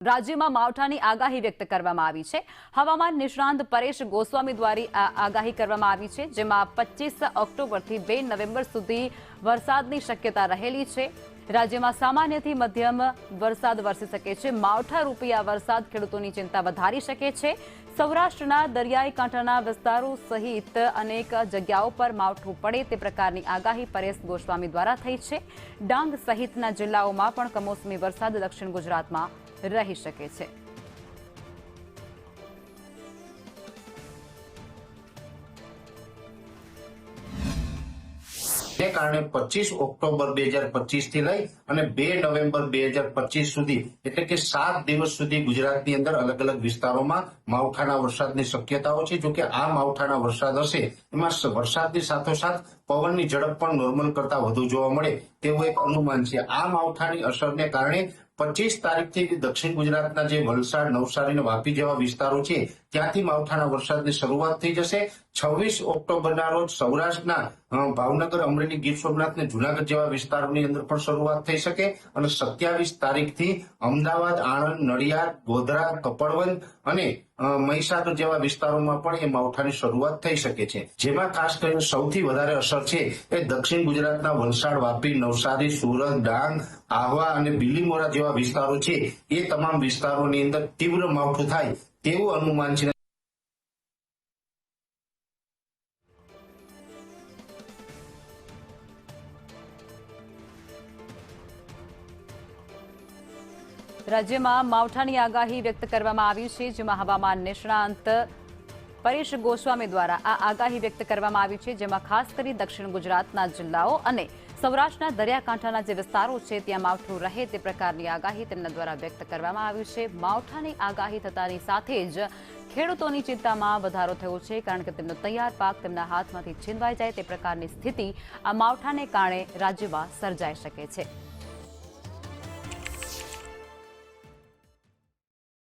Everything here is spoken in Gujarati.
રાજ્યમાં માવઠાની આગાહી વ્યક્ત કરવામાં આવી છે। હવામાન નિષ્ણાંત પરેશ ગોસ્વામી દ્વારા આ આગાહી કરવામાં આવી છે, જેમાં 25 ઓક્ટોબરથી 2 નવેમ્બર સુધી વરસાદની શક્યતા રહેલી છે। રાજ્યમાં સામાન્યથી મધ્યમ વરસાદ વરસી શકે છે। માવઠા રૂપી આ વરસાદ ખેડૂતોની ચિંતા વધારી શકે છે। સૌરાષ્ટ્રના દરિયાઈ કાંઠાના વિસ્તારો સહિત અનેક જગ્યાઓ પર માવઠું પડે તે પ્રકારની આગાહી પરેશ ગોસ્વામી દ્વારા થઈ છે। ડાંગ સહિતના જિલ્લાઓમાં પણ કમોસમી વરસાદ દક્ષિણ ગુજરાતમાં રહી શકે છે। તે કારણે 25 ઓક્ટોબર 2025 થી લઈ અને 2 નવેમ્બર 2025 સુધી એટલે કે 7 દિવસ સુધી ગુજરાતની અંદર અલગ અલગ વિસ્તારોમાં માવઠાના વરસાદની શક્યતાઓ છે। જો કે આ માવઠાના વરસાદ હશે એમાં વરસાદની સાથોસાથ પવનની ઝડપ પણ નોર્મલ કરતા વધુ જોવા મળે તેવું એક અનુમાન છે। આ માવઠાની અસરને કારણે 25 તારીખથી દક્ષિણ ગુજરાતના જે વલસાડ, નવસારી અને વાપી જેવા વિસ્તારો છે ત્યાંથી માવઠાના વરસાદની શરૂઆત થઈ જશે। 26 ઓક્ટોબરના રોજ સૌરાષ્ટ્રના ભાવનગર, અમરેલી, ગીર સોમનાથ અને જુનાગઢ જેવા વિસ્તારોની અંદર પણ શરૂઆત થઈ શકે અને 27 તારીખથી અમદાવાદ, આણંદ, નડિયાદ, ગોધરા, કપડવંજ અને મહીસાગર જેવા વિસ્તારોમાં પણ એ માવઠાની શરૂઆત થઈ શકે છે। જેમાં ખાસ કરીને સૌથી વધારે અસર છે એ દક્ષિણ ગુજરાતના વલસાડ, વાપી, નવસારી, સુરત, ડાંગ, આહવા અને બીલીમોરા જેવા વિસ્તારો છે એ તમામ વિસ્તારોની અંદર તીવ્ર માવઠું થાય તેવું અનુમાન છે। રાજ્યમાં માવઠાની આગાહી વ્યક્ત કરવામાં આવી છે, જેમાં હવામાન નિષ્ણાંત પરેશ ગોસ્વામી દ્વારા આ આગાહી વ્યક્ત કરવામાં આવી છે, જેમાં ખાસ કરી દક્ષિણ ગુજરાતના જિલ્લાઓ અને સૌરાષ્ટ્રના દરિયાકાંઠાના જે વિસ્તારો છે ત્યાં માવઠું રહે તે પ્રકારની આગાહી તેમના દ્વારા વ્યક્ત કરવામાં આવી છે। માવઠાની આગાહી થતાની સાથે જ ખેડૂતોની ચિંતામાં વધારો થયો છે, કારણ કે તેમનો તૈયાર પાક તેમના હાથમાંથી છીનવાઈ જાય તે પ્રકારની સ્થિતિ આ માવઠાને કારણે રાજ્યમાં સર્જાઈ શકે છે।